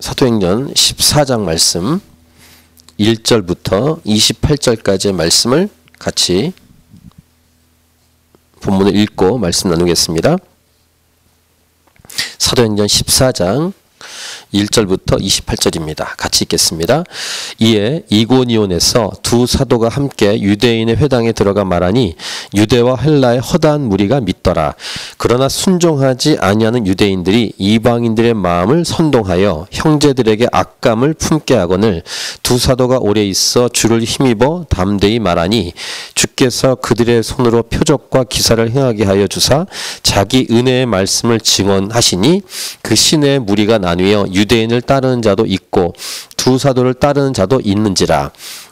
사도행전 14장 말씀 1절부터 28절까지의 말씀을 같이 본문을 읽고 말씀 나누겠습니다. 사도행전 14장 1절부터 28절입니다. 같이 읽겠습니다. 이에 이고니온에서 두 사도가 함께 유대인의 회당에 들어가 말하니 유대와 헬라의 허다한 무리가 믿더라. 그러나 순종하지 아니하는 유대인들이 이방인들의 마음을 선동하여 형제들에게 악감을 품게 하거늘 두 사도가 오래 있어 주를 힘입어 담대히 말하니 주께서 그들의 손으로 표적과 기사를 행하게 하여 주사 자기 은혜의 말씀을 증언하시니 그 시내의 무리가 나뉘어 유대인을 따르는 자도 있고 두 사도를 따르는 자도 있는지라.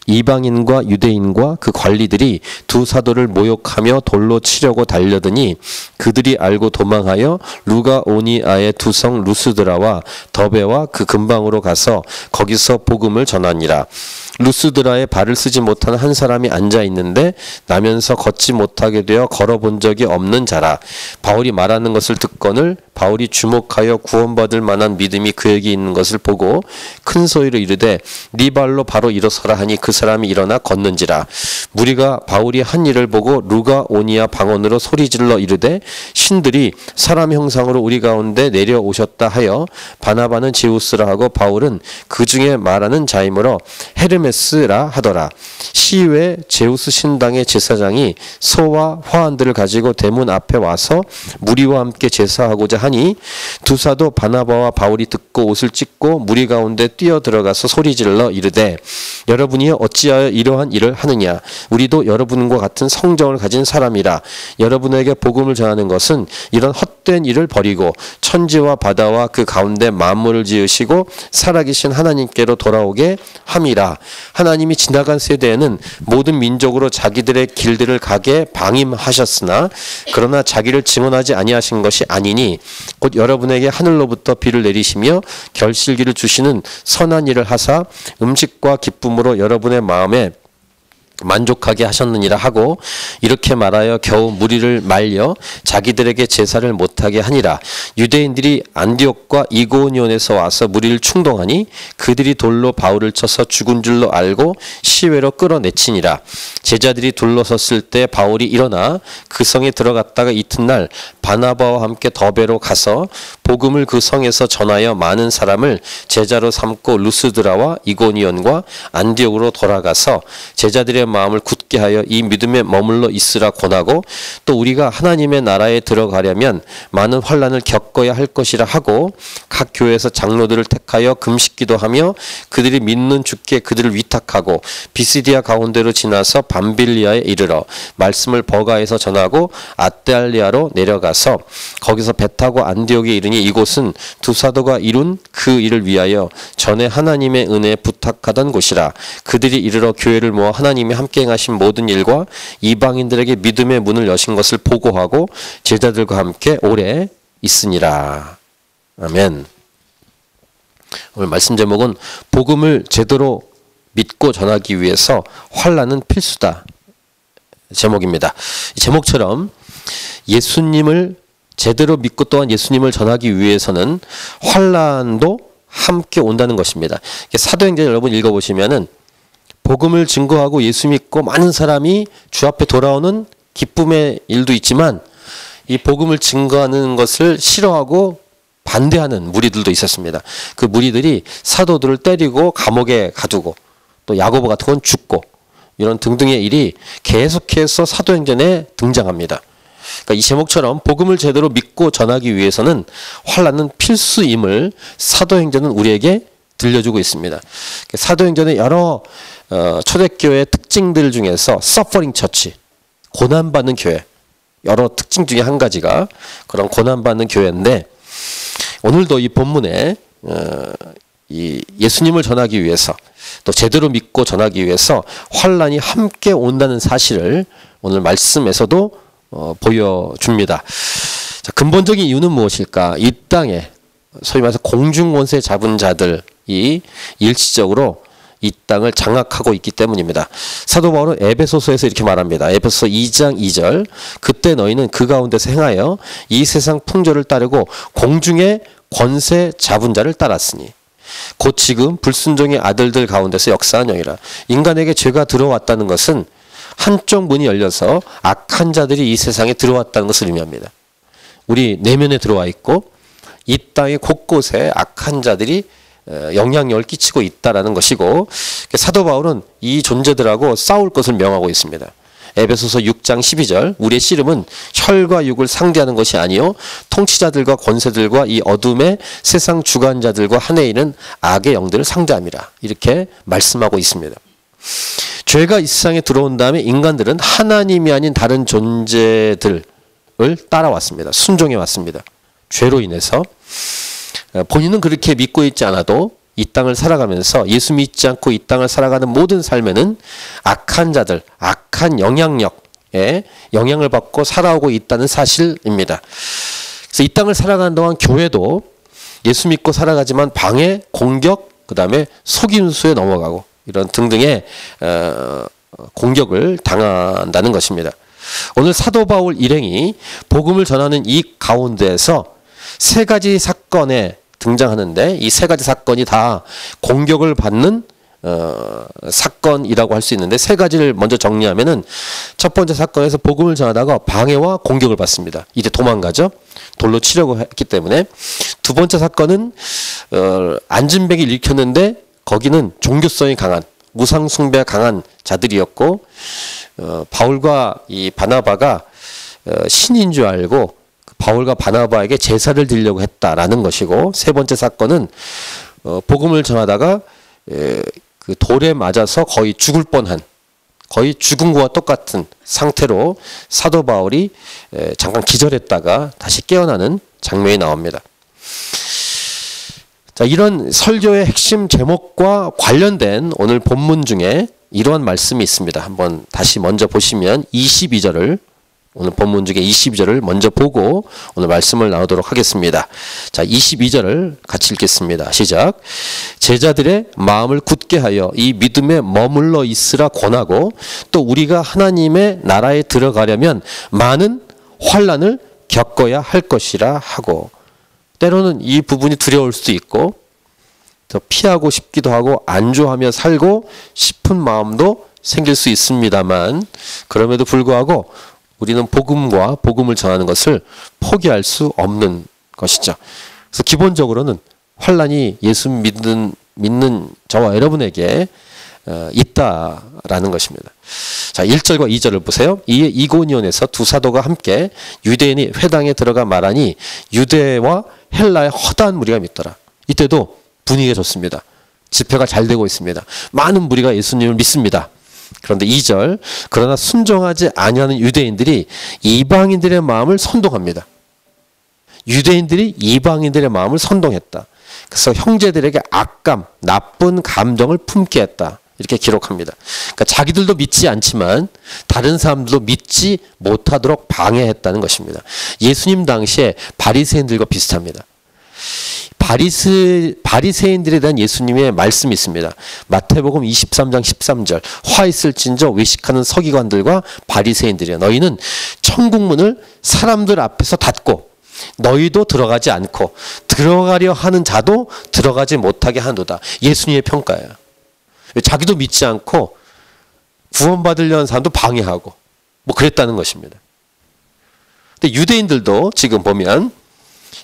이방인과 유대인과 그 관리들이 두 사도를 모욕하며 돌로 치려고 달려드니 그들이 알고 도망하여 루가오니아의 두 성 루스드라와 더베와 그 근방으로 가서 거기서 복음을 전하니라. 루스드라에 발을 쓰지 못하는 한 사람이 앉아 있는데 나면서 걷지 못하게 되어 걸어본 적이 없는 자라. 바울이 말하는 것을 듣거늘 바울이 주목하여 구원받을 만한 믿음이 그에게 있는 것을 보고 큰 소리로 이르되 네 발로 바로 일어서라 하니 그 사람이 일어나 걷는지라. 무리가 바울이 한 일을 보고 루가오니아 방언으로 소리질러 이르되 신들이 사람 형상으로 우리 가운데 내려오셨다 하여 바나바는 제우스라 하고 바울은 그 중에 말하는 자이므로 헤르메스라 하더라. 시외 제우스 신당의 제사장이 소와 화환들을 가지고 대문 앞에 와서 무리와 함께 제사하고자 하니 두 사도 바나바와 바울이 듣고 옷을 찢고 무리 가운데 뛰어 들어가서 소리질러 이르되 여러분이 어찌하여 이러한 일을 하느냐. 우리도 여러분과 같은 성정을 가진 사람이라. 여러분에게 복음을 전하는 것은 이런 헛된 일을 버리고 천지와 바다와 그 가운데 만물을 지으시고 살아계신 하나님께로 돌아오게 함이라. 하나님이 지나간 세대에는 모든 민족으로 자기들의 길들을 가게 방임하셨으나 그러나 자기를 증언하지 아니하신 것이 아니니 곧 여러분에게 하늘로부터 비를 내리시며 결실기를 주시는 선한 일을 하사 음식과 기쁨으로 여러분의 마음에 만족하게 하셨느니라 하고 이렇게 말하여 겨우 무리를 말려 자기들에게 제사를 못하게 하니라. 유대인들이 안디옥과 이고니온에서 와서 무리를 충동하니 그들이 돌로 바울을 쳐서 죽은 줄로 알고 시외로 끌어내치니라. 제자들이 둘러섰을 때 바울이 일어나 그 성에 들어갔다가 이튿날 바나바와 함께 더베로 가서 복음을 그 성에서 전하여 많은 사람을 제자로 삼고 루스드라와 이고니온과 안디옥으로 돌아가서 제자들의 마음을 굳게 하여 이 믿음에 머물러 있으라 권하고 또 우리가 하나님의 나라에 들어가려면 많은 환난을 겪어야 할 것이라 하고 각 교회에서 장로들을 택하여 금식기도 하며 그들이 믿는 주께 그들을 위탁하고 비시디아 가운데로 지나서 밤빌리아에 이르러 말씀을 버가에서 전하고 아떼알리아로 내려가서 거기서 배 타고 안디옥에 이르니 이곳은 두 사도가 이룬 그 일을 위하여 전에 하나님의 은혜에 부탁하던 곳이라. 그들이 이르러 교회를 모아 하나님이 함께 행하신 모든 일과 이방인들에게 믿음의 문을 여신 것을 보고하고 제자들과 함께 오래 있으니라. 아멘. 오늘 말씀 제목은 복음을 제대로 믿고 전하기 위해서 환난은 필수다 제목입니다. 이 제목처럼 예수님을 제대로 믿고 또한 예수님을 전하기 위해서는 환난도 함께 온다는 것입니다. 사도행전 여러분 읽어보시면은 복음을 증거하고 예수 믿고 많은 사람이 주 앞에 돌아오는 기쁨의 일도 있지만 이 복음을 증거하는 것을 싫어하고 반대하는 무리들도 있었습니다. 그 무리들이 사도들을 때리고 감옥에 가두고 또 야고보 같은 건 죽고 이런 등등의 일이 계속해서 사도행전에 등장합니다. 그러니까 이 제목처럼 복음을 제대로 믿고 전하기 위해서는 환난은 필수임을 사도행전은 우리에게 들려주고 있습니다. 사도행전의 여러 초대교회의 특징들 중에서 서퍼링 처치, 고난받는 교회, 여러 특징 중에 한 가지가 그런 고난받는 교회인데 오늘도 이 본문에 이 예수님을 전하기 위해서 또 제대로 믿고 전하기 위해서 환난이 함께 온다는 사실을 오늘 말씀에서도 보여줍니다. 자, 근본적인 이유는 무엇일까? 이 땅에 소위 말해서 공중권세 잡은 자들이 일시적으로 이 땅을 장악하고 있기 때문입니다. 사도 바울은 에베소서에서 이렇게 말합니다. 에베소서 2장 2절 그때 너희는 그 가운데서 행하여 이 세상 풍조를 따르고 공중의 권세 잡은 자를 따랐으니 곧 지금 불순종의 아들들 가운데서 역사한 영이라. 인간에게 죄가 들어왔다는 것은 한쪽 문이 열려서 악한 자들이 이 세상에 들어왔다는 것을 의미합니다. 우리 내면에 들어와 있고 이 땅의 곳곳에 악한 자들이 영향력을 끼치고 있다라는 것이고, 사도 바울은 이 존재들하고 싸울 것을 명하고 있습니다. 에베소서 6장 12절, 우리의 씨름은 혈과 육을 상대하는 것이 아니요 통치자들과 권세들과 이 어둠의 세상 주관자들과 한해 있는 악의 영들을 상대함이라, 이렇게 말씀하고 있습니다. 죄가 이 세상에 들어온 다음에 인간들은 하나님이 아닌 다른 존재들을 따라왔습니다. 순종해 왔습니다. 죄로 인해서 본인은 그렇게 믿고 있지 않아도 이 땅을 살아가면서 예수 믿지 않고 이 땅을 살아가는 모든 삶에는 악한 자들, 악한 영향력에 영향을 받고 살아오고 있다는 사실입니다. 그래서 이 땅을 살아가는 동안 교회도 예수 믿고 살아가지만 방해, 공격, 그 다음에 속임수에 넘어가고 이런 등등의 공격을 당한다는 것입니다. 오늘 사도 바울 일행이 복음을 전하는 이 가운데에서 세 가지 사건에 등장하는데, 이 세 가지 사건이 다 공격을 받는 사건이라고 할 수 있는데, 세 가지를 먼저 정리하면은, 첫 번째 사건에서 복음을 전하다가 방해와 공격을 받습니다. 이제 도망가죠. 돌로 치려고 했기 때문에. 두 번째 사건은 안진뱅이 일으켰는데 거기는 종교성이 강한, 우상 숭배가 강한 자들이었고, 바울과 이 바나바가 신인 줄 알고 바울과 바나바에게 제사를 드리려고 했다라는 것이고, 세 번째 사건은 복음을 전하다가 그 돌에 맞아서 거의 죽을 뻔한, 거의 죽은 것과 똑같은 상태로 사도 바울이 잠깐 기절했다가 다시 깨어나는 장면이 나옵니다. 자, 이런 설교의 핵심 제목과 관련된 오늘 본문 중에 이러한 말씀이 있습니다. 한번 다시 먼저 보시면 22절을, 오늘 본문 중에 22절을 먼저 보고 오늘 말씀을 나누도록 하겠습니다. 자, 22절을 같이 읽겠습니다. 시작. 제자들의 마음을 굳게 하여 이 믿음에 머물러 있으라 권하고, 또 우리가 하나님의 나라에 들어가려면 많은 환난을 겪어야 할 것이라 하고. 때로는 이 부분이 두려울 수도 있고 더 피하고 싶기도 하고 안주하며 살고 싶은 마음도 생길 수 있습니다만, 그럼에도 불구하고 우리는 복음과 복음을 전하는 것을 포기할 수 없는 것이죠. 그래서 기본적으로는 환난이 예수 믿는 저와 여러분에게 있다라는 것입니다. 자, 1절과 2절을 보세요. 이에 이고니온에서 두 사도가 함께 유대인이 회당에 들어가 말하니 유대와 헬라의 허다한 무리가 믿더라. 이때도 분위기가 좋습니다. 집회가 잘 되고 있습니다. 많은 무리가 예수님을 믿습니다. 그런데 2절, 그러나 순종하지 아니하는 유대인들이 이방인들의 마음을 선동합니다. 유대인들이 이방인들의 마음을 선동했다. 그래서 형제들에게 악감, 나쁜 감정을 품게 했다. 이렇게 기록합니다. 그러니까 자기들도 믿지 않지만 다른 사람들도 믿지 못하도록 방해했다는 것입니다. 예수님 당시에 바리새인들과 비슷합니다. 바리새인들에 대한 예수님의 말씀이 있습니다. 마태복음 23장 13절, 화 있을진저 외식하는 서기관들과 바리새인들이여, 너희는 천국문을 사람들 앞에서 닫고 너희도 들어가지 않고 들어가려 하는 자도 들어가지 못하게 하노다. 예수님의 평가예요. 자기도 믿지 않고 구원받으려는 사람도 방해하고 뭐 그랬다는 것입니다. 근데 유대인들도 지금 보면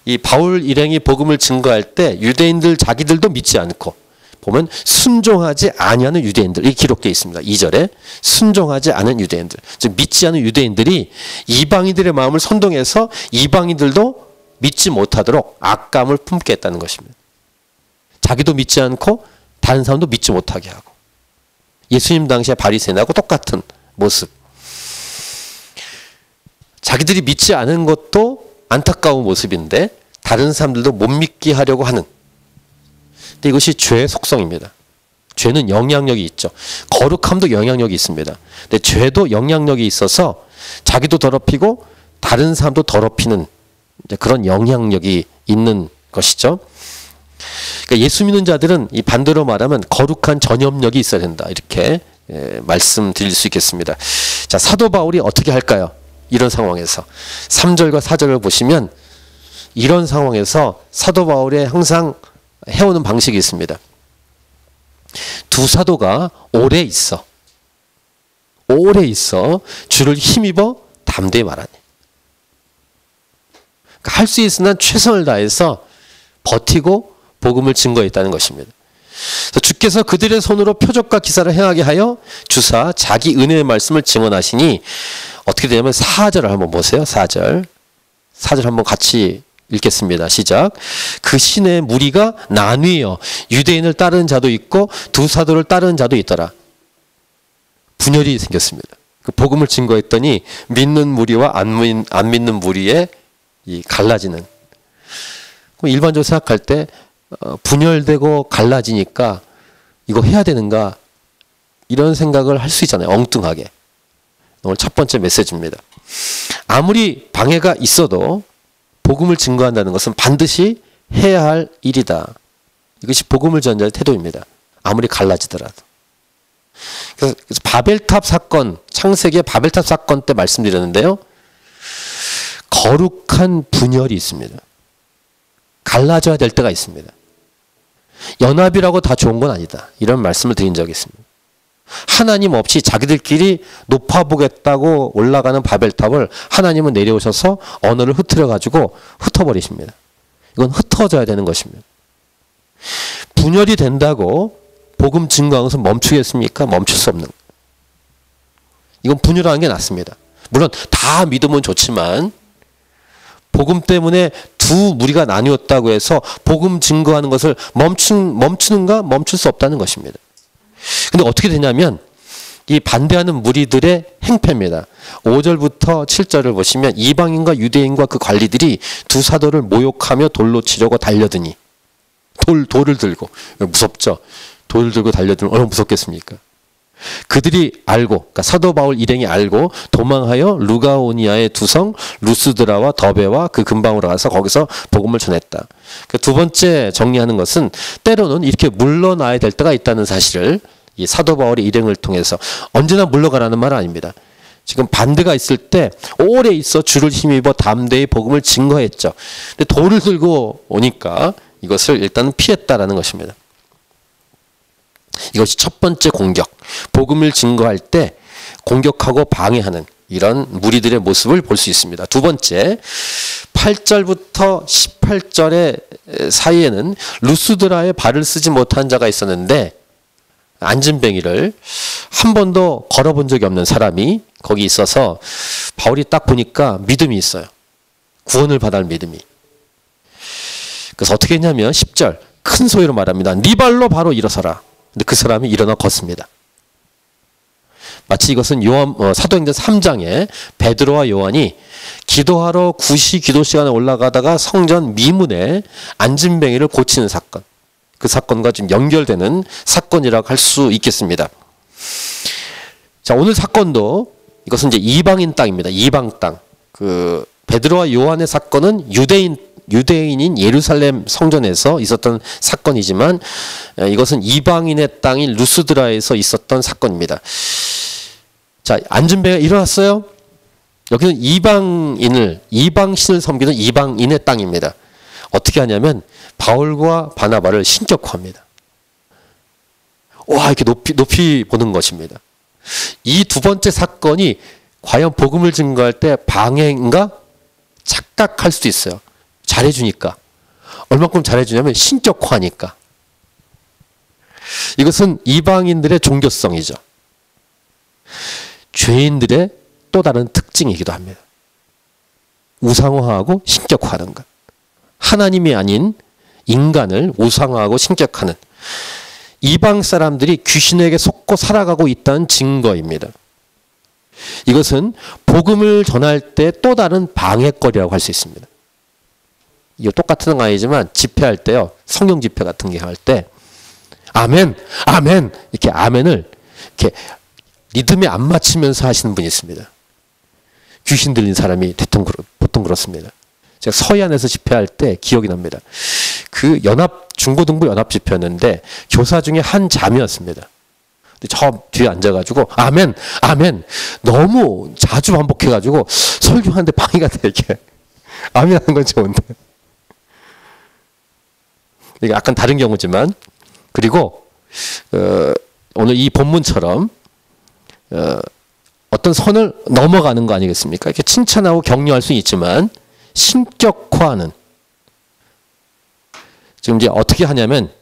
이 바울 일행이 복음을 증거할 때 유대인들 자기들도 믿지 않고 보면 순종하지 아니하는 유대인들, 이게 기록되어 있습니다. 2절에 순종하지 않은 유대인들, 즉 믿지 않은 유대인들이 이방인들의 마음을 선동해서 이방인들도 믿지 못하도록 악감을 품게 했다는 것입니다. 자기도 믿지 않고 다른 사람도 믿지 못하게 하고, 예수님 당시에 바리새인하고 똑같은 모습. 자기들이 믿지 않은 것도 안타까운 모습인데 다른 사람들도 못 믿게 하려고 하는. 근데 이것이 죄의 속성입니다. 죄는 영향력이 있죠. 거룩함도 영향력이 있습니다. 근데 죄도 영향력이 있어서 자기도 더럽히고 다른 사람도 더럽히는 그런 영향력이 있는 것이죠. 그러니까 예수 믿는 자들은 이 반대로 말하면 거룩한 전염력이 있어야 된다. 이렇게 말씀드릴 수 있겠습니다. 자, 사도 바울이 어떻게 할까요? 이런 상황에서 3절과 4절을 보시면 이런 상황에서 사도 바울의 항상 해오는 방식이 있습니다. 두 사도가 오래 있어. 주를 힘입어 담대히 말하니. 그러니까 할 수 있으나 최선을 다해서 버티고 복음을 증거했다는 것입니다. 주께서 그들의 손으로 표적과 기사를 행하게 하여 주사 자기 은혜의 말씀을 증언하시니 어떻게 되냐면 4절을 한번 보세요. 4절 한번 같이 읽겠습니다. 시작. 그 시내의 무리가 나뉘어 유대인을 따르는 자도 있고 두 사도를 따르는 자도 있더라. 분열이 생겼습니다. 그 복음을 증거했더니 믿는 무리와 안 믿는 무리에 이 갈라지는. 일반적으로 생각할 때 분열되고 갈라지니까 이거 해야 되는가 이런 생각을 할 수 있잖아요. 엉뚱하게. 오늘 첫 번째 메시지입니다. 아무리 방해가 있어도 복음을 증거한다는 것은 반드시 해야 할 일이다. 이것이 복음을 전자의 태도입니다. 아무리 갈라지더라도. 그래서 바벨탑 사건, 창세기의 바벨탑 사건 때 말씀드렸는데요. 거룩한 분열이 있습니다. 갈라져야 될 때가 있습니다. 연합이라고 다 좋은 건 아니다. 이런 말씀을 드린 적이 있습니다. 하나님 없이 자기들끼리 높아보겠다고 올라가는 바벨탑을 하나님은 내려오셔서 언어를 흩트려가지고 흩어버리십니다. 이건 흩어져야 되는 것입니다. 분열이 된다고 복음 증거하는 것은 멈추겠습니까? 멈출 수 없는. 이건 분열하는 게 낫습니다. 물론 다 믿으면 좋지만 복음 때문에 두 무리가 나뉘었다고 해서 복음 증거하는 것을 멈추는가? 멈출 수 없다는 것입니다. 근데 어떻게 되냐면 이 반대하는 무리들의 행패입니다. 5절부터 7절을 보시면 이방인과 유대인과 그 관리들이 두 사도를 모욕하며 돌로 치려고 달려드니 돌을 들고 무섭죠. 돌을 들고 달려들면 얼마나 무섭겠습니까? 그들이 알고 그러니까 사도 바울 일행이 알고 도망하여 루가오니아의 두 성 루스드라와 더베와 그 근방으로 가서 거기서 복음을 전했다. 두 번째 정리하는 것은 때로는 이렇게 물러나야 될 때가 있다는 사실을 이 사도 바울의 일행을 통해서 언제나 물러가라는 말은 아닙니다. 지금 반대가 있을 때 오래 있어 주를 힘입어 담대히 복음을 증거했죠. 근데 돌을 들고 오니까 이것을 일단은 피했다라는 것입니다. 이것이 첫 번째 공격. 복음을 증거할 때 공격하고 방해하는 이런 무리들의 모습을 볼 수 있습니다. 두 번째, 8절부터 18절의 사이에는 루스드라에 발을 쓰지 못한 자가 있었는데 안진뱅이를 한 번도 걸어본 적이 없는 사람이 거기 있어서 바울이 딱 보니까 믿음이 있어요. 구원을 받을 믿음이. 그래서 어떻게 했냐면 10절 큰 소리로 말합니다. 네 발로 바로 일어서라. 근데 그 사람이 일어나 걷습니다. 마치 이것은 사도행전 3장에 베드로와 요한이 기도하러 구시 기도 시간에 올라가다가 성전 미문에 안진뱅이를 고치는 사건. 그 사건과 좀 연결되는 사건이라고 할 수 있겠습니다. 자, 오늘 사건도 이것은 이제 이방인 땅입니다. 이방 땅. 그 베드로와 요한의 사건은 유대인인 예루살렘 성전에서 있었던 사건이지만 이것은 이방인의 땅인 루스드라에서 있었던 사건입니다. 자, 안진뱅이가 일어났어요. 여기는 이방신을 섬기는 이방인의 땅입니다. 어떻게 하냐면 바울과 바나바를 신격화합니다. 와, 이렇게 높이 보는 것입니다. 이 두 번째 사건이 과연 복음을 증거할 때 방해인가? 착각할 수도 있어요. 잘해주니까. 얼마큼 잘해주냐면 신격화니까. 이것은 이방인들의 종교성이죠. 죄인들의 또 다른 특징이기도 합니다. 우상화하고 신격화하는 것. 하나님이 아닌 인간을 우상화하고 신격화하는 이방 사람들이 귀신에게 속고 살아가고 있다는 증거입니다. 이것은 복음을 전할 때 또 다른 방해거리라고 할 수 있습니다. 이거 똑같은 건 아니지만 집회할 때요. 성경 집회 같은 게 할 때 아멘, 아멘 이렇게 아멘을 이렇게 리듬에 안 맞추면서 하시는 분이 있습니다. 귀신 들린 사람이 보통 그렇습니다. 제가 서해안에서 집회할 때 기억이 납니다. 그 중고등부 연합 집회였는데 교사 중에 한 자매였습니다. 저 뒤에 앉아가지고 아멘, 아멘 너무 자주 반복해가지고 설교하는데 방해가 되게 아멘 하는 건 좋은데 이게 약간 다른 경우지만, 그리고 오늘 이 본문처럼 어떤 선을 넘어가는 거 아니겠습니까? 이렇게 칭찬하고 격려할 수 있지만 신격화하는, 지금 이제 어떻게 하냐면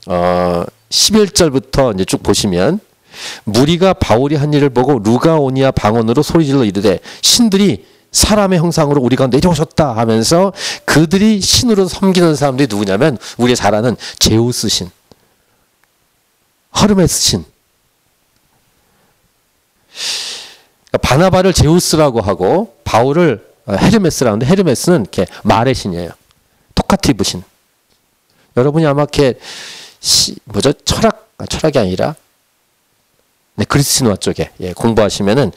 11절부터 이제 쭉 보시면, 무리가 바울이 한 일을 보고 루가오니아 방언으로 소리질러 이르되 신들이 사람의 형상으로 우리가 내려오셨다 하면서, 그들이 신으로 섬기는 사람들이 누구냐면 우리가 잘 아는 제우스 신, 허르메스 신. 바나바를 제우스라고 하고 바울을 헤르메스라고 하는데, 헤르메스는 이렇게 말의 신이에요. 토카티브 신. 여러분이 아마 이렇게 철학이 아니라 그리스 신화 쪽에 공부하시면은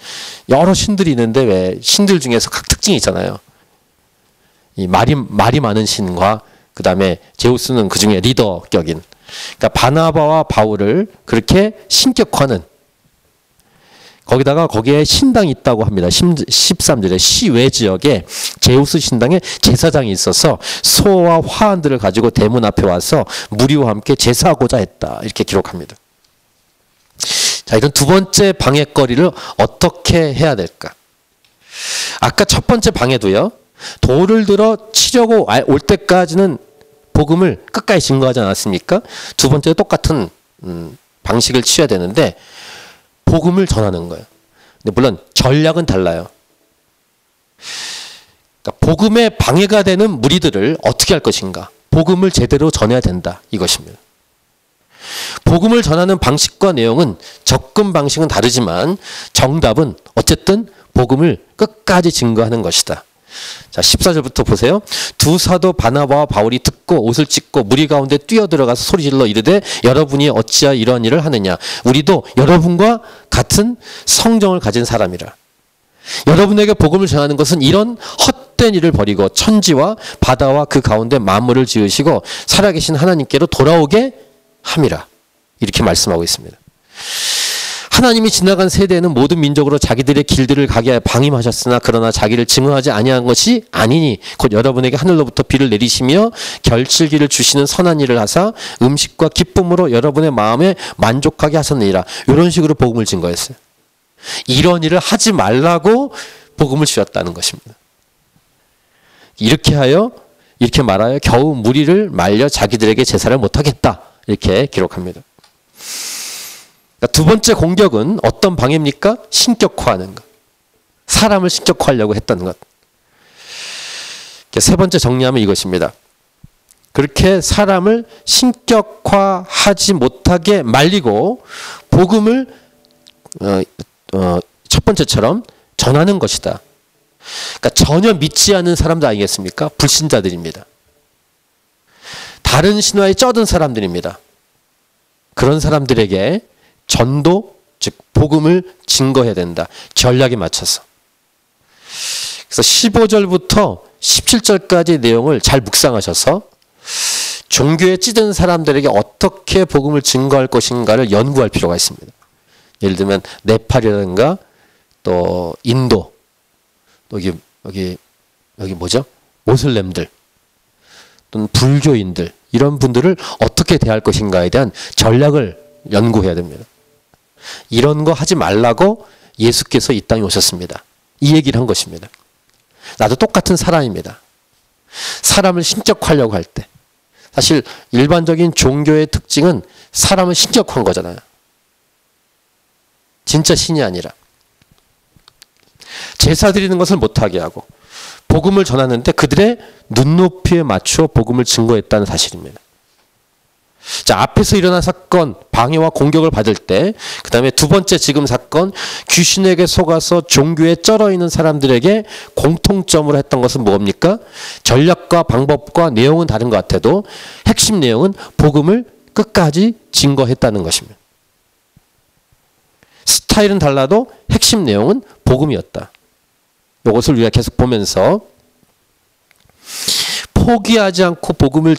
여러 신들이 있는데, 왜 신들 중에서 각 특징이 있잖아요. 이 말이 많은 신과 그 다음에 제우스는 그 중에 리더격인. 그러니까 바나바와 바울을 그렇게 신격화는, 거기에 신당이 있다고 합니다. 13절에 시외 지역에 제우스 신당에 제사장이 있어서 소와 화환들을 가지고 대문 앞에 와서 무리와 함께 제사하고자 했다. 이렇게 기록합니다. 자, 이런 두 번째 방해거리를 어떻게 해야 될까? 아까 첫 번째 방해도요, 돌을 들어 치려고 올 때까지는 복음을 끝까지 증거하지 않았습니까? 두 번째 똑같은 방식을 취해야 되는데, 복음을 전하는 거예요. 근데 물론 전략은 달라요. 그러니까 복음에 방해가 되는 무리들을 어떻게 할 것인가? 복음을 제대로 전해야 된다, 이것입니다. 복음을 전하는 방식과 내용은, 접근 방식은 다르지만 정답은 어쨌든 복음을 끝까지 증거하는 것이다. 자, 14절부터 보세요. 두 사도 바나바와 바울이 듣고 옷을 찢고 무리 가운데 뛰어들어가서 소리질러 이르되 여러분이 어찌하여 이러한 일을 하느냐? 우리도 여러분과 같은 성정을 가진 사람이라. 여러분에게 복음을 전하는 것은 이런 헛된 일을 버리고 천지와 바다와 그 가운데 만물을 지으시고 살아계신 하나님께로 돌아오게 함이라. 이렇게 말씀하고 있습니다. 하나님이 지나간 세대에는 모든 민족으로 자기들의 길들을 가게 하여 방임하셨으나 그러나 자기를 증언하지 아니한 것이 아니니 곧 여러분에게 하늘로부터 비를 내리시며 결실기를 주시는 선한 일을 하사 음식과 기쁨으로 여러분의 마음에 만족하게 하셨느니라. 이런 식으로 복음을 증거했어요. 이런 일을 하지 말라고 복음을 주셨다는 것입니다. 이렇게 말하여 겨우 무리를 말려 자기들에게 제사를 못하겠다. 이렇게 기록합니다. 그러니까 두 번째 공격은 어떤 방해입니까? 신격화하는 것. 사람을 신격화하려고 했던 것. 세 번째 정리하면 이것입니다. 그렇게 사람을 신격화하지 못하게 말리고 복음을 첫 번째처럼 전하는 것이다. 그러니까 전혀 믿지 않는 사람들 아니겠습니까? 불신자들입니다. 다른 신화에 쩌든 사람들입니다. 그런 사람들에게 전도, 즉 복음을 증거해야 된다. 전략에 맞춰서. 그래서 15절부터 17절까지 내용을 잘 묵상하셔서 종교에 찌든 사람들에게 어떻게 복음을 증거할 것인가를 연구할 필요가 있습니다. 예를 들면 네팔이라든가 또 인도, 여기 뭐죠? 모슬렘들 또는 불교인들, 이런 분들을 어떻게 대할 것인가에 대한 전략을 연구해야 됩니다. 이런 거 하지 말라고 예수께서 이 땅에 오셨습니다. 이 얘기를 한 것입니다. 나도 똑같은 사람입니다. 사람을 신격화하려고 할 때, 사실 일반적인 종교의 특징은 사람을 신격화한 거잖아요. 진짜 신이 아니라. 제사 드리는 것을 못하게 하고 복음을 전하는데 그들의 눈높이에 맞추어 복음을 증거했다는 사실입니다. 자, 앞에서 일어난 사건, 방해와 공격을 받을 때, 그 다음에 두 번째 지금 사건, 귀신에게 속아서 종교에 쩔어 있는 사람들에게 공통점으로 했던 것은 뭡니까? 전략과 방법과 내용은 다른 것 같아도 핵심 내용은 복음을 끝까지 증거했다는 것입니다. 스타일은 달라도 핵심 내용은 복음이었다. 이것을 우리가 계속 보면서 포기하지 않고 복음을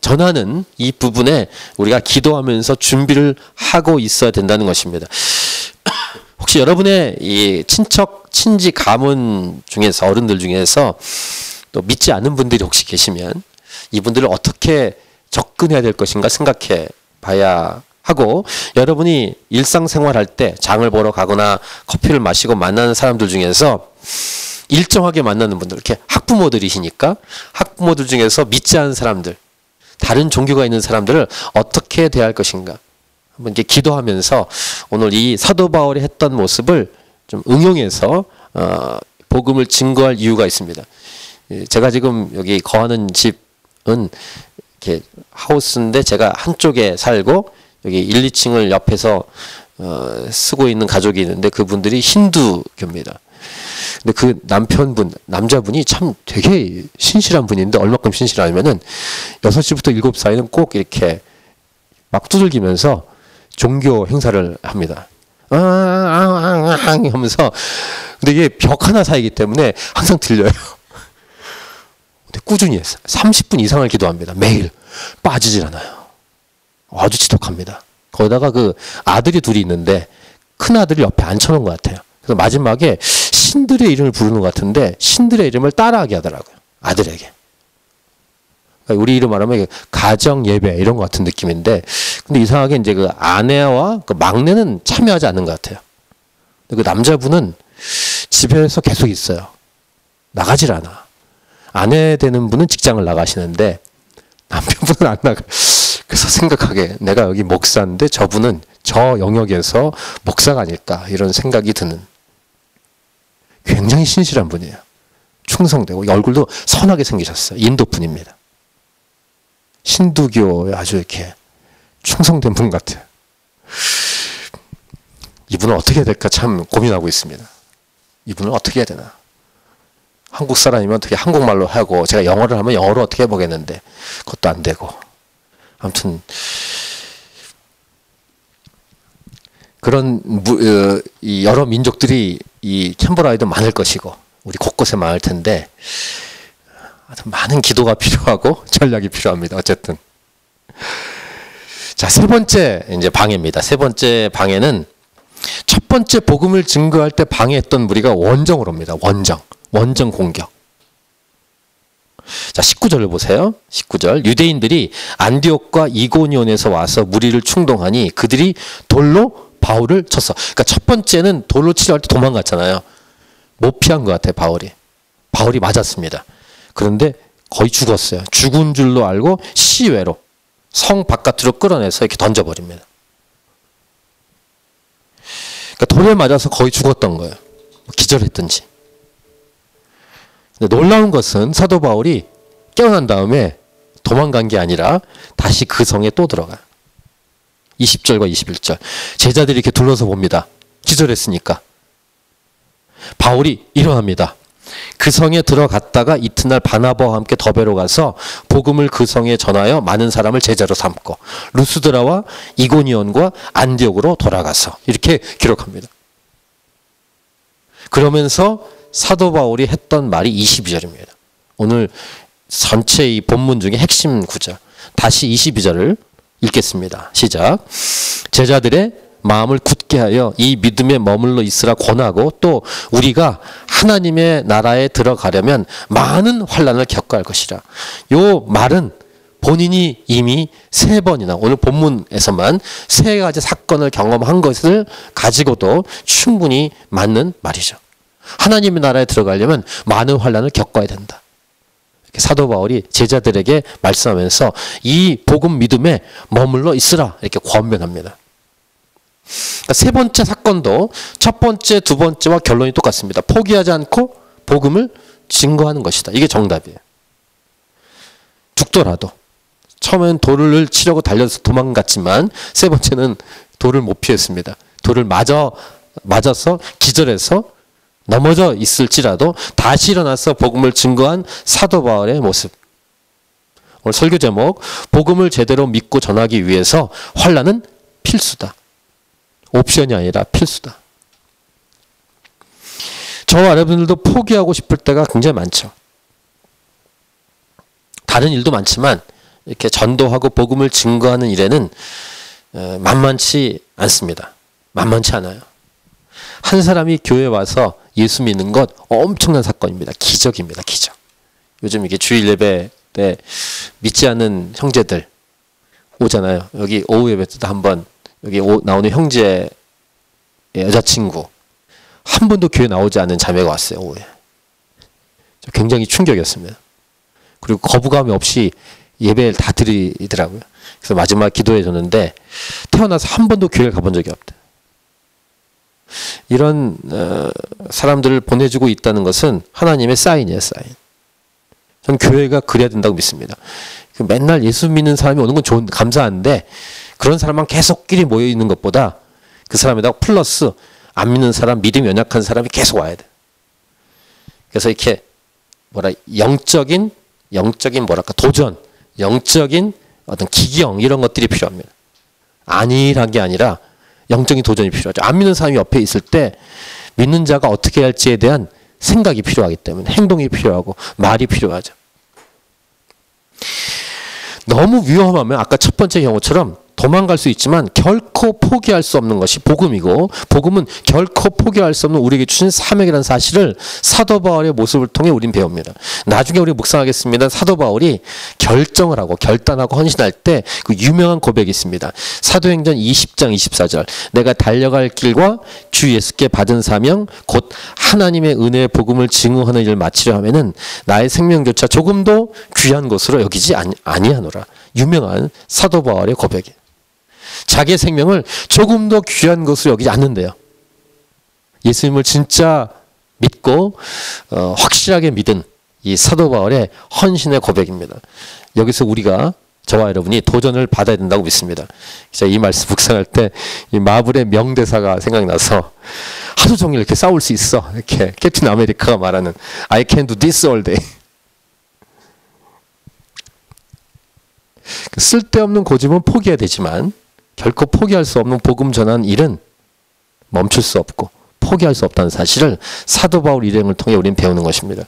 전하는 이 부분에 우리가 기도하면서 준비를 하고 있어야 된다는 것입니다. 혹시 여러분의 이 친지 가문 중에서, 어른들 중에서 또 믿지 않는 분들이 혹시 계시면 이분들을 어떻게 접근해야 될 것인가 생각해 봐야 하고, 여러분이 일상생활할 때 장을 보러 가거나 커피를 마시고 만나는 사람들 중에서 일정하게 만나는 분들, 이렇게 학부모들이시니까 학부모들 중에서 믿지 않은 사람들, 다른 종교가 있는 사람들을 어떻게 대할 것인가 한번 이렇게 기도하면서 오늘 이 사도 바울이 했던 모습을 좀 응용해서 복음을 증거할 이유가 있습니다. 제가 지금 여기 거하는 집은 이렇게 하우스인데 제가 한쪽에 살고 여기 1, 2층을 옆에서 쓰고 있는 가족이 있는데 그분들이 힌두교입니다. 근데 그 남자분이 참 되게 신실한 분인데, 얼마큼 신실하냐면은 6시부터 7시 사이는 꼭 이렇게 막 두들기면서 종교 행사를 합니다. 하면서. 근데 이게 벽 하나 사이기 때문에 항상 들려요. 근데 꾸준히 했어요. 30분 이상을 기도합니다. 매일. 빠지질 않아요. 아주 지독합니다. 거기다가 그 아들이 둘이 있는데 큰 아들이 옆에 앉혀놓은 것 같아요. 그래서 마지막에 신들의 이름을 부르는 것 같은데 신들의 이름을 따라하게 하더라고요. 아들에게. 그러니까 우리 이름 말하면 가정 예배 이런 것 같은 느낌인데, 근데 이상하게 이제 그 아내와 그 막내는 참여하지 않는 것 같아요. 근데 그 남자분은 집에서 계속 있어요. 나가질 않아. 아내 되는 분은 직장을 나가시는데 남편분은 안 나가. 그래서 생각하게, 내가 여기 목사인데 저분은 저 영역에서 목사가 아닐까 이런 생각이 드는, 굉장히 신실한 분이에요. 충성되고 얼굴도 선하게 생기셨어요. 인도 분입니다. 힌두교에 아주 이렇게 충성된 분 같아요. 이분은 어떻게 해야 될까 참 고민하고 있습니다. 이분을 어떻게 해야 되나. 한국 사람이면 어떻게 한국말로 하고, 제가 영어를 하면 영어로 어떻게 해보겠는데 그것도 안 되고. 아무튼 그런 이 여러 민족들이 이 캔버라에도 많을 것이고 우리 곳곳에 많을 텐데, 많은 기도가 필요하고 전략이 필요합니다. 어쨌든 자, 세 번째 이제 방해입니다. 세 번째 방해는 첫 번째 복음을 증거할 때 방해했던 무리가 원정으로 옵니다. 원정 공격. 자, 19절을 보세요. 19절. 유대인들이 안디옥과 이고니온에서 와서 무리를 충동하니 그들이 돌로 바울을 쳤어. 그러니까 첫 번째는 돌로 치려 할 때 도망갔잖아요. 못 피한 것 같아요, 바울이 맞았습니다. 그런데 거의 죽었어요. 죽은 줄로 알고 시외로 성 바깥으로 끌어내서 이렇게 던져버립니다. 그러니까 돌에 맞아서 거의 죽었던 거예요. 기절했든지. 근데 놀라운 것은 사도 바울이 깨어난 다음에 도망간 게 아니라 다시 그 성에 또 들어가요. 20절과 21절. 제자들이 이렇게 둘러서 봅니다. 기절했으니까. 바울이 일어납니다. 그 성에 들어갔다가 이튿날 바나바와 함께 더베로 가서 복음을 그 성에 전하여 많은 사람을 제자로 삼고 루스드라와 이고니온과 안디옥으로 돌아가서, 이렇게 기록합니다. 그러면서 사도 바울이 했던 말이 22절입니다. 오늘 전체 이 본문 중에 핵심 구절. 다시 22절을 읽겠습니다. 시작. 제자들의 마음을 굳게 하여 이 믿음에 머물러 있으라 권하고, 또 우리가 하나님의 나라에 들어가려면 많은 환난을 겪어야 할 것이라. 요 말은 본인이 이미 3번이나 오늘 본문에서만 3가지 사건을 경험한 것을 가지고도 충분히 맞는 말이죠. 하나님의 나라에 들어가려면 많은 환난을 겪어야 된다. 사도 바울이 제자들에게 말씀하면서 이 복음 믿음에 머물러 있으라 이렇게 권면합니다. 그러니까 세 번째 사건도 첫 번째, 두 번째와 결론이 똑같습니다. 포기하지 않고 복음을 증거하는 것이다. 이게 정답이에요. 죽더라도. 처음엔 돌을 치려고 달려서 도망갔지만 세 번째는 돌을 못 피했습니다. 돌을 맞아서 기절해서 넘어져 있을지라도 다시 일어나서 복음을 증거한 사도 바울의 모습. 오늘 설교 제목, 복음을 제대로 믿고 전하기 위해서 환난은 필수다. 옵션이 아니라 필수다. 저와 여러분들도 포기하고 싶을 때가 굉장히 많죠. 다른 일도 많지만 이렇게 전도하고 복음을 증거하는 일에는 만만치 않습니다. 만만치 않아요. 한 사람이 교회에 와서 예수 믿는 것 엄청난 사건입니다. 기적입니다. 기적. 요즘 이게 주일 예배 때 믿지 않는 형제들 오잖아요. 여기 오후 예배 때도 한번 여기 나오는 형제의 여자친구 한 번도 교회 나오지 않는 자매가 왔어요. 오후에. 굉장히 충격이었습니다. 그리고 거부감이 없이 예배를 다 드리더라고요. 그래서 마지막 기도해 줬는데 태어나서 한 번도 교회를 가본 적이 없다. 이런 사람들을 보내주고 있다는 것은 하나님의 사인이에요. 사인. 저는 교회가 그래야 된다고 믿습니다. 맨날 예수 믿는 사람이 오는 건 감사한데 그런 사람만 계속 끼리 모여 있는 것보다 그 사람에다가 플러스 안 믿는 사람, 믿음이 연약한 사람이 계속 와야 돼. 그래서 이렇게 영적인 뭐랄까 도전, 영적인 어떤 기경 이런 것들이 필요합니다. 안일한 게 아니라 영적인 도전이 필요하죠. 안 믿는 사람이 옆에 있을 때 믿는 자가 어떻게 할지에 대한 생각이 필요하기 때문에 행동이 필요하고 말이 필요하죠. 너무 위험하면 아까 첫 번째 경우처럼 도망갈 수 있지만 결코 포기할 수 없는 것이 복음이고 복음은 결코 포기할 수 없는 우리에게 주신 사명이라는 사실을 사도 바울의 모습을 통해 우린 배웁니다. 나중에 우리 묵상하겠습니다. 사도 바울이 결정을 하고 결단하고 헌신할 때 그 유명한 고백이 있습니다. 사도행전 20장 24절 내가 달려갈 길과 주 예수께 받은 사명 곧 하나님의 은혜의 복음을 증언하는 일을 마치려 하면은 나의 생명조차 조금도 귀한 것으로 여기지 아니하노라. 유명한 사도 바울의 고백이에요. 자기의 생명을 조금도 귀한 것으로 여기지 않는데요. 예수님을 진짜 믿고 확실하게 믿은 이 사도 바울의 헌신의 고백입니다. 여기서 우리가 저와 여러분이 도전을 받아야 된다고 믿습니다. 제가 이 말씀 묵상할 때 이 마블의 명대사가 생각나서 하루 종일 이렇게 싸울 수 있어. 이렇게 캡틴 아메리카가 말하는 I can do this all day. 쓸데없는 고집은 포기해야 되지만 결코 포기할 수 없는 복음 전한 일은 멈출 수 없고 포기할 수 없다는 사실을 사도 바울 일행을 통해 우리는 배우는 것입니다.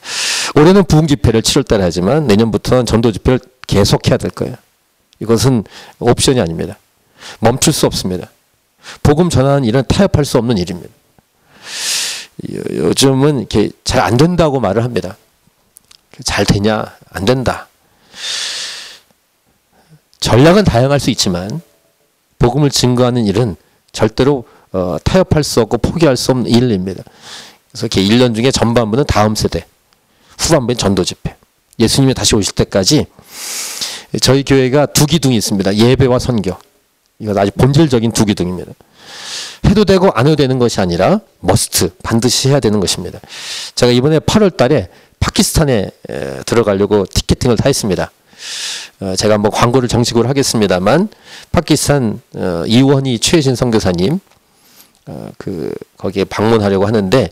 올해는 부흥 집회를 7월 달에 하지만 내년부터는 전도 집회를 계속해야 될 거예요. 이것은 옵션이 아닙니다. 멈출 수 없습니다. 복음 전하는 일은 타협할 수 없는 일입니다. 요즘은 이렇게 잘 안 된다고 말을 합니다. 잘 되냐? 안 된다. 전략은 다양할 수 있지만 복음을 증거하는 일은 절대로 타협할 수 없고 포기할 수 없는 일입니다. 그래서 이렇게 1년 중에 전반부는 다음 세대, 후반부는 전도 집회. 예수님이 다시 오실 때까지 저희 교회가 두 기둥이 있습니다. 예배와 선교. 이건 아주 본질적인 두 기둥입니다. 해도 되고 안 해도 되는 것이 아니라 머스트, 반드시 해야 되는 것입니다. 제가 이번에 8월 달에 파키스탄에 들어가려고 티켓팅을 다 했습니다. 제가 한번 광고를 정식으로 하겠습니다만 파키스탄 이원희 최혜신 선교사님 거기에 방문하려고 하는데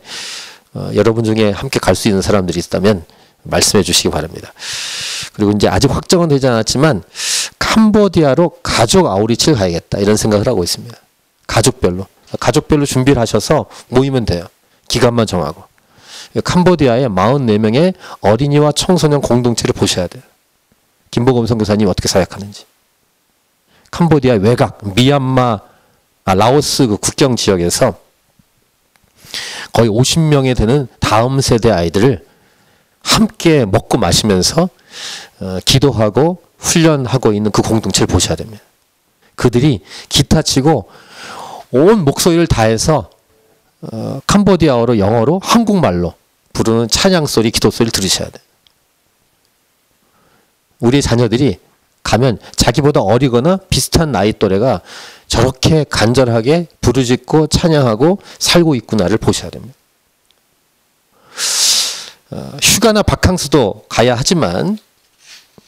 여러분 중에 함께 갈 수 있는 사람들이 있다면 말씀해 주시기 바랍니다. 그리고 이제 아직 확정은 되지 않았지만 캄보디아로 가족 아우리치를 가야겠다 이런 생각을 하고 있습니다. 가족별로 준비를 하셔서 모이면 돼요. 기간만 정하고. 캄보디아에 44명의 어린이와 청소년 공동체를 보셔야 돼요. 김보검 선교사님 어떻게 사역하는지. 캄보디아 외곽, 미얀마, 라오스 그 국경 지역에서 거의 50명에 되는 다음 세대 아이들을 함께 먹고 마시면서 기도하고 훈련하고 있는 그 공동체를 보셔야 됩니다. 그들이 기타 치고 온 목소리를 다해서 캄보디아어로 영어로 한국말로 부르는 찬양 소리, 기도 소리를 들으셔야 돼요. 우리 자녀들이 가면 자기보다 어리거나 비슷한 나이 또래가 저렇게 간절하게 부르짖고 찬양하고 살고 있구나를 보셔야 됩니다. 휴가나 바캉스도 가야 하지만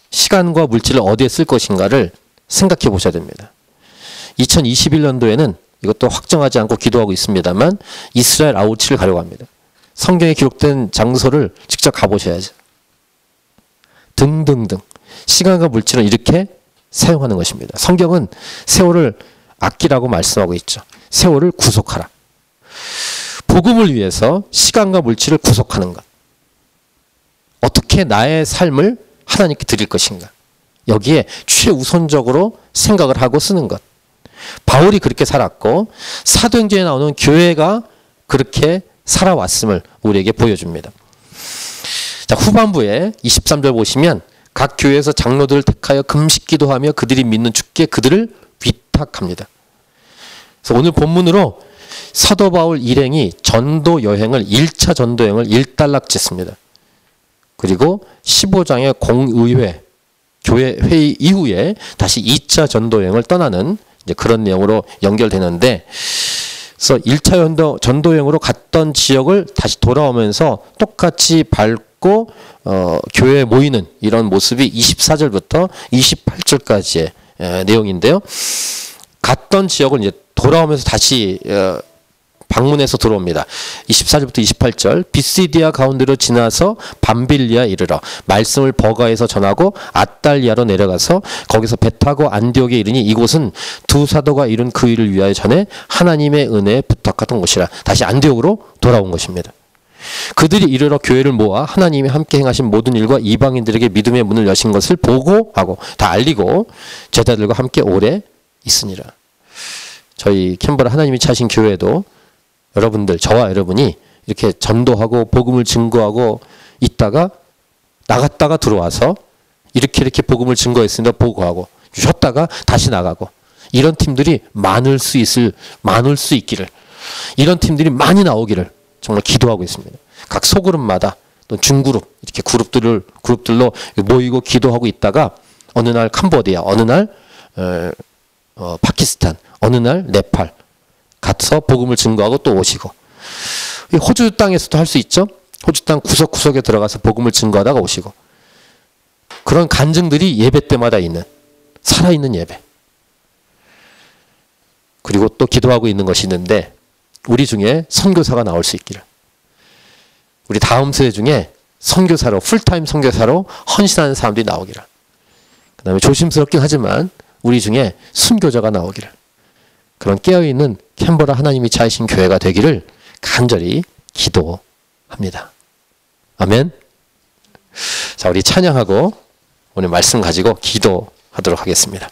시간과 물질을 어디에 쓸 것인가를 생각해 보셔야 됩니다. 2021년도에는 이것도 확정하지 않고 기도하고 있습니다만 이스라엘 아웃치를 가려고 합니다. 성경에 기록된 장소를 직접 가보셔야죠. 등등등. 시간과 물질은 이렇게 사용하는 것입니다. 성경은 세월을 아끼라고 말씀하고 있죠. 세월을 구속하라. 복음을 위해서 시간과 물질을 구속하는 것. 어떻게 나의 삶을 하나님께 드릴 것인가. 여기에 최우선적으로 생각을 하고 쓰는 것. 바울이 그렇게 살았고 사도행전에 나오는 교회가 그렇게 살아왔음을 우리에게 보여줍니다. 자, 후반부에 23절 보시면 각 교회에서 장로들을 택하여 금식 기도하며 그들이 믿는 주께 그들을 위탁합니다. 그래서 오늘 본문으로 사도 바울 일행이 전도 여행을 1차 전도 여행을 일단락짓습니다. 그리고 15장의 공의회 교회 회의 이후에 다시 2차 전도 여행을 떠나는 이제 그런 내용으로 연결되는데, 그래서 1차 전도 여행으로 갔던 지역을 다시 돌아오면서 똑같이 밟고 교회에 모이는 이런 모습이 24절부터 28절까지의 내용인데요. 갔던 지역을 이제 돌아오면서 다시 방문해서 들어옵니다. 24절부터 28절 비시디아 가운데로 지나서 밤빌리아 이르러 말씀을 버가에서 전하고 아달리아로 내려가서 거기서 배 타고 안디옥에 이르니 이곳은 두 사도가 이룬 그 일을 위하여 전에 하나님의 은혜에 부탁하던 곳이라. 다시 안디옥으로 돌아온 것입니다. 그들이 이르러 교회를 모아 하나님이 함께 행하신 모든 일과 이방인들에게 믿음의 문을 여신 것을 보고하고 다 알리고 제자들과 함께 오래 있으니라. 저희 캔버라 하나님이 차신 교회도 여러분들, 저와 여러분이 이렇게 전도하고 복음을 증거하고 있다가 나갔다가 들어와서 이렇게 복음을 증거했습니다. 보고하고 쉬었다가 다시 나가고, 이런 팀들이 많을 수 있기를, 이런 팀들이 많이 나오기를 정말 기도하고 있습니다. 각 소그룹마다 또 중그룹 이렇게 그룹들로 모이고 기도하고 있다가 어느 날 캄보디아, 어느 날 파키스탄, 어느 날 네팔 가서 복음을 증거하고 또 오시고, 호주 땅에서도 할 수 있죠. 호주 땅 구석구석에 들어가서 복음을 증거하다가 오시고, 그런 간증들이 예배 때마다 있는 살아있는 예배. 그리고 또 기도하고 있는 것이 있는데, 우리 중에 선교사가 나올 수 있기를, 우리 다음 세대 중에 선교사로, 풀타임 선교사로 헌신하는 사람들이 나오기를, 그 다음에 조심스럽긴 하지만 우리 중에 순교자가 나오기를, 그런 깨어있는 캔버라 하나님이 차이신 교회가 되기를 간절히 기도합니다. 아멘. 자, 우리 찬양하고 오늘 말씀 가지고 기도하도록 하겠습니다.